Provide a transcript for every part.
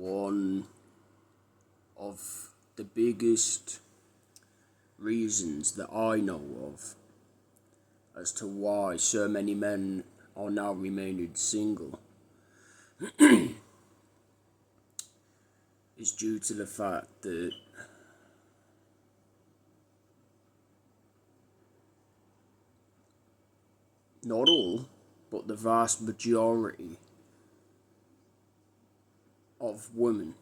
one of the biggest reasons that I know of as to why so many men are now remaining single is due to the fact that not all, but the vast majority of women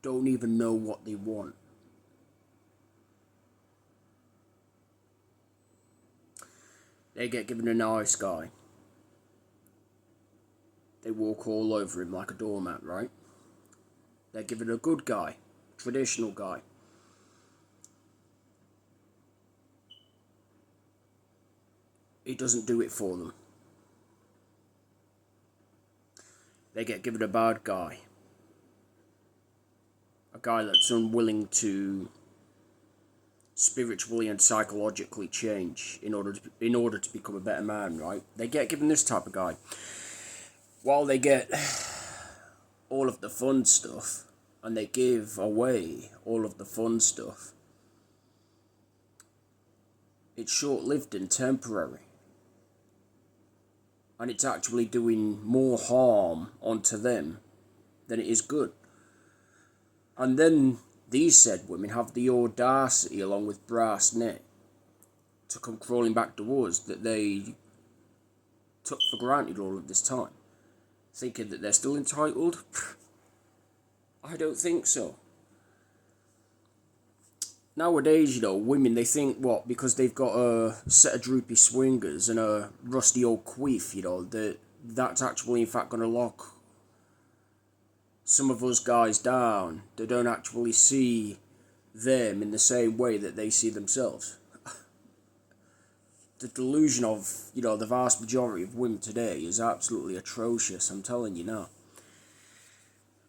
don't even know what they want. They get given a nice guy. They walk all over him like a doormat, right? They're given a good guy, traditional guy. He doesn't do it for them. They get given a bad guy. A guy that's unwilling to spiritually and psychologically change in order to become a better man, right? They get given this type of guy. While they get all of the fun stuff, and they give away all of the fun stuff, it's short-lived and temporary. And it's actually doing more harm onto them than it is good. And then these said women have the audacity, along with brass neck, to come crawling back to us that they took for granted all of this time, thinking that they're still entitled. I don't think so. Nowadays, women, they think, what, because they've got a set of Droopy swingers and a rusty old Queef, that's actually in fact going to lock some of us guys down. They don't actually see them in the same way that they see themselves. The delusion of, the vast majority of women today is absolutely atrocious, I'm telling you now.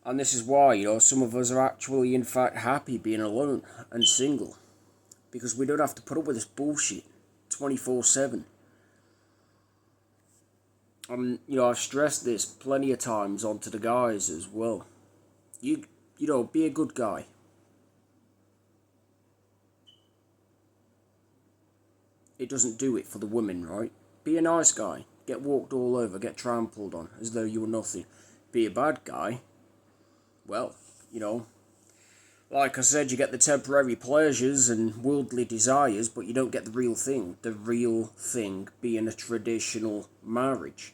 And this is why, some of us are actually, in fact, happy being alone and single. Because we don't have to put up with this bullshit 24/7. I've stressed this plenty of times onto the guys as well. Be a good guy. It doesn't do it for the women, right? Be a nice guy. Get walked all over, get trampled on, as though you were nothing. Be a bad guy. Well, like I said, you get the temporary pleasures and worldly desires, but you don't get the real thing. The real thing being a traditional marriage.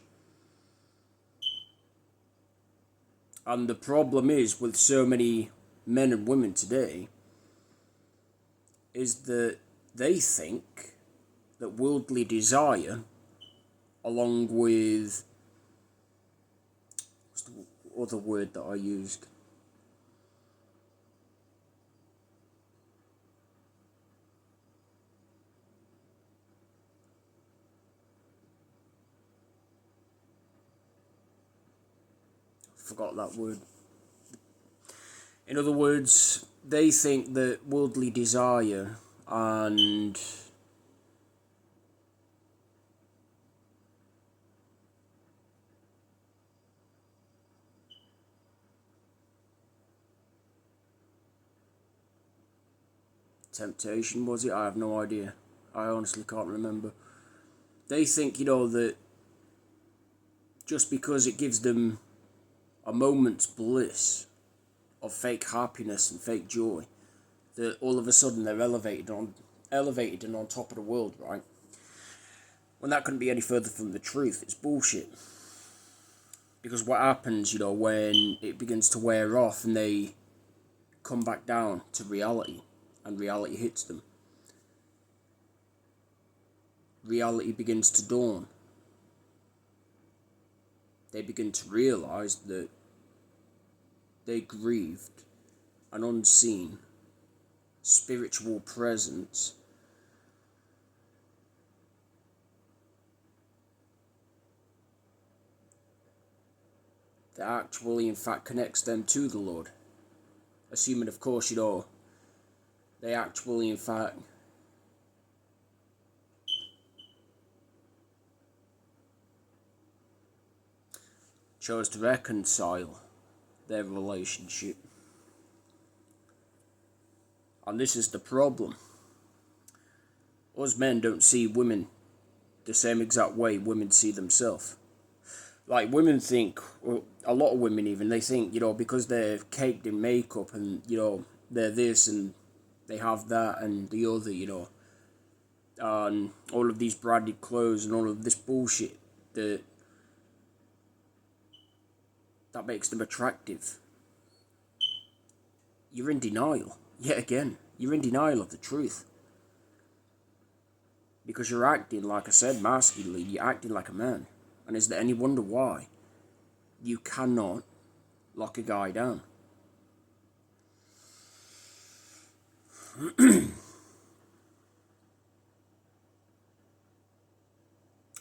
And the problem is, with so many men and women today, is that they think that worldly desire, along with, what's the other word that I used? Forgot that word. In other words, they think that worldly desire and temptation, was it? I have no idea. I honestly can't remember. They think, that just because it gives them a moment's bliss of fake happiness and fake joy, that all of a sudden they're elevated and on top of the world, right? When that couldn't be any further from the truth. It's bullshit. Because what happens, when it begins to wear off and they come back down to reality, and reality hits them, reality begins to dawn. They begin to realise that they grieved an unseen spiritual presence that actually, in fact, connects them to the Lord. Assuming, of course, they actually, in fact, chose to reconcile their relationship. And this is the problem. Us men don't see women the same exact way women see themselves. Like, women think, well, a lot of women even, they think, because they're caked in makeup and, they're this and they have that and the other, and all of these branded clothes and all of this bullshit, that makes them attractive. You're in denial. Yet again, you're in denial of the truth. Because you're acting, like I said, masculinely, you're acting like a man. And is there any wonder why you cannot lock a guy down?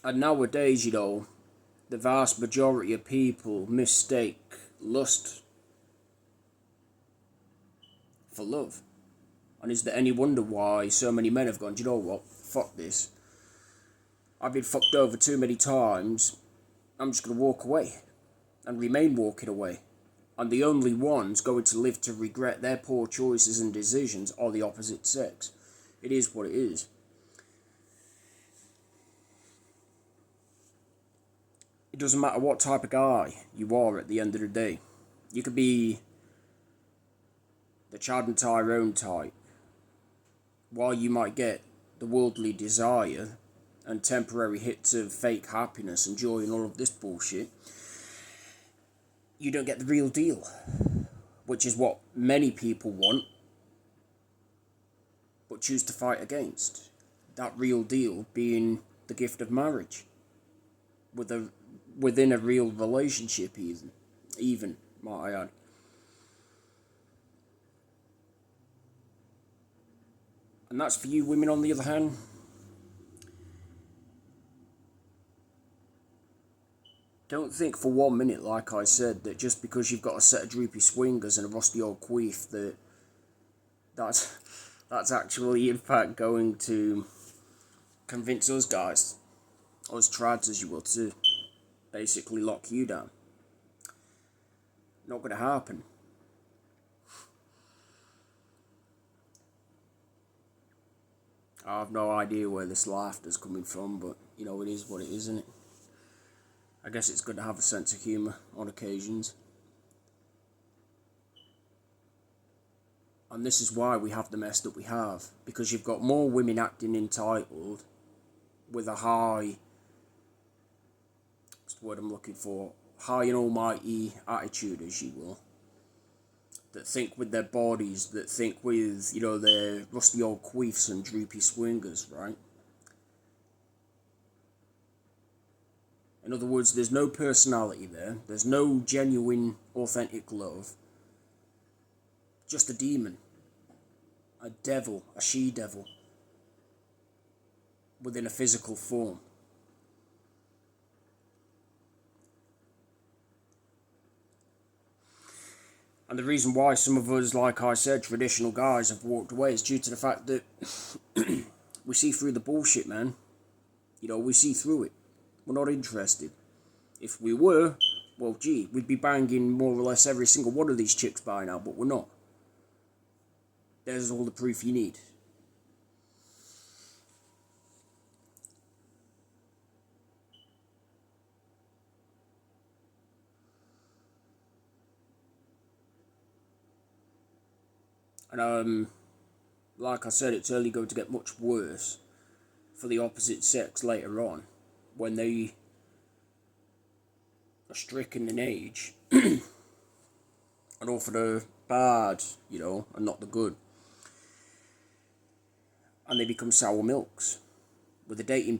And nowadays, the vast majority of people mistake lust for love. And is there any wonder why so many men have gone, do you know what, fuck this. I've been fucked over too many times, I'm just going to walk away. And remain walking away. And the only ones going to live to regret their poor choices and decisions are the opposite sex. It is what it is. It doesn't matter what type of guy you are at the end of the day. You could be the Chad and Tyrone type. While you might get the worldly desire and temporary hits of fake happiness and joy and all of this bullshit, you don't get the real deal. Which is what many people want, but choose to fight against. That real deal being the gift of marriage. Within a real relationship even, might I add. And that's for you women, on the other hand. Don't think for 1 minute, like I said, that just because you've got a set of droopy swingers and a rusty old queef, that's actually in fact going to convince us guys, us trads as you will, to basically lock you down. Not going to happen. I have no idea where this laughter's coming from, but it is what it is, isn't it? I guess it's good to have a sense of humour on occasions. And this is why we have the mess that we have. Because you've got more women acting entitled with a high, what's the word I'm looking for? High and almighty attitude, as you will. That think with their bodies, that think with, their rusty old queefs and droopy swingers, right? In other words, there's no personality there. There's no genuine, authentic love. Just a demon. A devil. A she-devil. Within a physical form. And the reason why some of us, like I said, traditional guys have walked away is due to the fact that we see through the bullshit, man. We see through it. We're not interested. If we were, well, gee, we'd be banging more or less every single one of these chicks by now, but we're not. There's all the proof you need. And, like I said, it's only going to get much worse for the opposite sex later on, when they are stricken in age and offered the bad, and not the good. And they become sour milks with a dating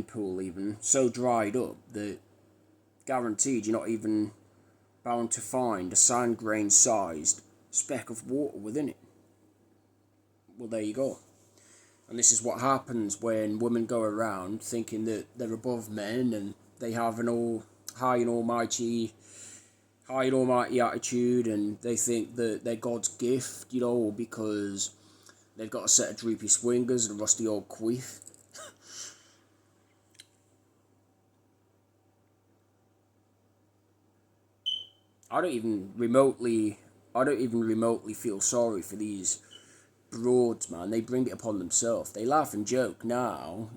pool even so dried up that guaranteed you're not even bound to find a sand grain sized speck of water within it. Well, there you go. And this is what happens when women go around thinking that they're above men and they have an high and almighty attitude, and they think that they're God's gift, because they've got a set of droopy swingers and a rusty old queef. I don't even remotely feel sorry for these broads, man. They bring it upon themselves. They laugh and joke now,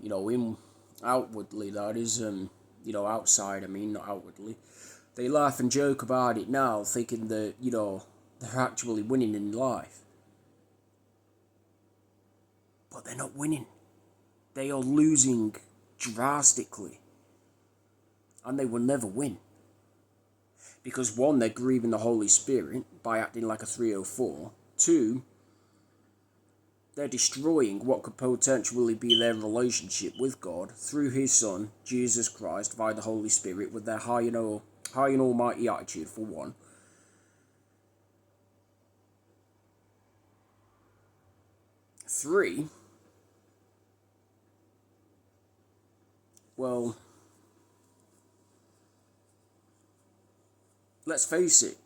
outwardly, that is, outside, I mean, not outwardly. They laugh and joke about it now, thinking that, they're actually winning in life. But they're not winning. They are losing drastically. And they will never win. Because one, they're grieving the Holy Spirit by acting like a 304. Two, they're destroying what could potentially be their relationship with God through His Son, Jesus Christ, via the Holy Spirit, with their high and almighty attitude, for one. Three, well, let's face it,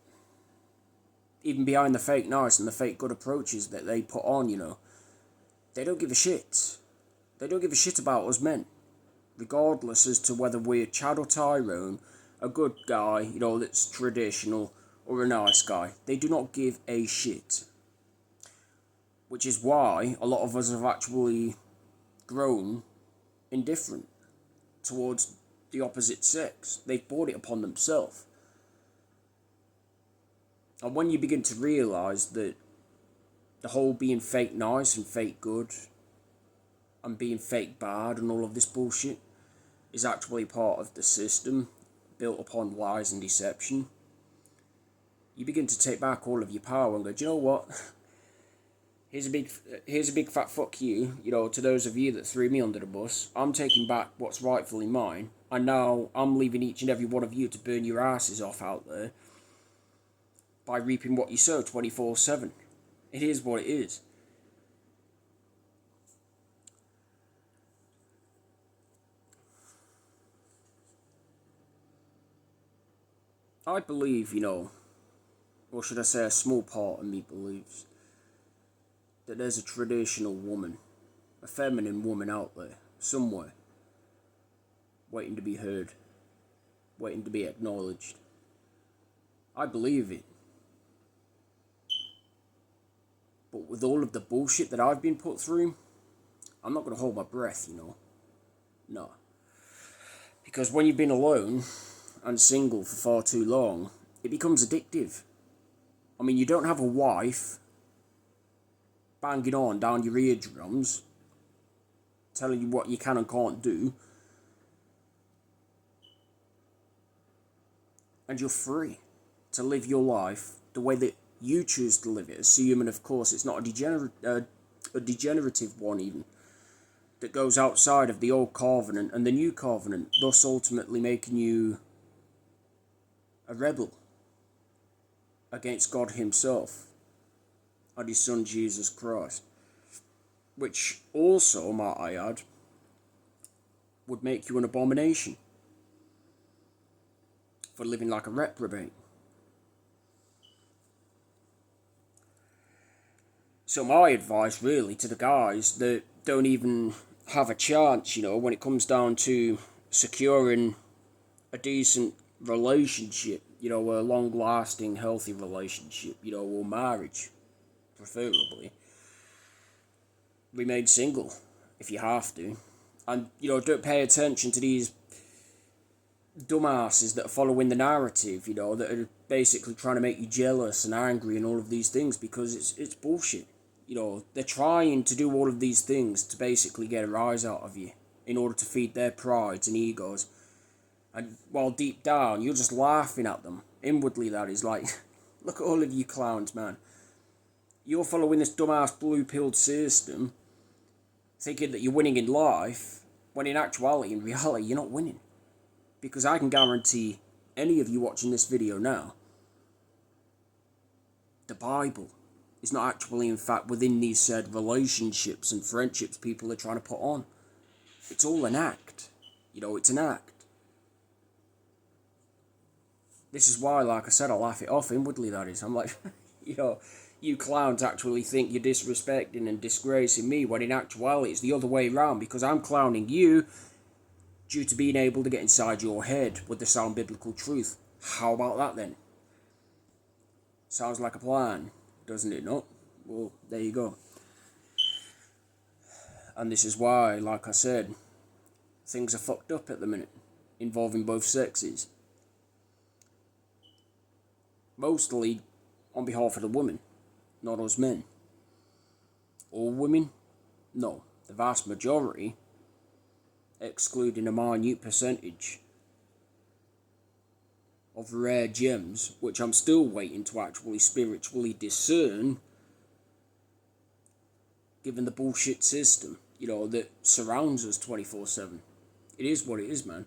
even behind the fake nice and the fake good approaches that they put on, they don't give a shit. They don't give a shit about us men. Regardless as to whether we're Chad or Tyrone, a good guy, that's traditional, or a nice guy. They do not give a shit. Which is why a lot of us have actually grown indifferent towards the opposite sex. They've brought it upon themselves. And when you begin to realise that the whole being fake nice and fake good and being fake bad and all of this bullshit is actually part of the system built upon lies and deception, you begin to take back all of your power and go, do you know what? Here's a big fat fuck you, to those of you that threw me under the bus. I'm taking back what's rightfully mine, and now I'm leaving each and every one of you to burn your asses off out there by reaping what you sow 24/7. It is what it is. I believe, or should I say a small part of me believes, that there's a traditional woman, a feminine woman out there, somewhere, waiting to be heard, waiting to be acknowledged. I believe it. But with all of the bullshit that I've been put through, I'm not going to hold my breath, No. Because when you've been alone and single for far too long, it becomes addictive. I mean, you don't have a wife banging on down your eardrums, telling you what you can and can't do, and you're free to live your life the way that you choose to live it, assuming, of course, it's not a degenerative one even, that goes outside of the old covenant and the new covenant, thus ultimately making you a rebel against God Himself and His Son Jesus Christ, which also, might I add, would make you an abomination for living like a reprobate. So my advice really to the guys that don't even have a chance, when it comes down to securing a decent relationship, a long-lasting, healthy relationship, or marriage, preferably, remain single if you have to. And, don't pay attention to these dumbasses that are following the narrative, that are basically trying to make you jealous and angry and all of these things, because it's bullshit. They're trying to do all of these things to basically get a rise out of you in order to feed their prides and egos. And while deep down, you're just laughing at them. Inwardly, that is, like, look at all of you clowns, man. You're following this dumbass blue-pilled system, thinking that you're winning in life, when in actuality, in reality, you're not winning. Because I can guarantee any of you watching this video now, the Bible is not actually, in fact, within these said relationships and friendships people are trying to put on. It's all an act. It's an act. This is why, like I said, I laugh it off inwardly, that is. I'm like, you clowns actually think you're disrespecting and disgracing me, when in actuality it's the other way around, because I'm clowning you due to being able to get inside your head with the sound biblical truth. How about that then? Sounds like a plan, doesn't it not? Well, there you go. And this is why, like I said, things are fucked up at the minute, involving both sexes. Mostly on behalf of the women, not us men. All women? No. The vast majority, excluding a minute percentage of rare gems, which I'm still waiting to actually spiritually discern, given the bullshit system, that surrounds us 24/7. It is what it is, man.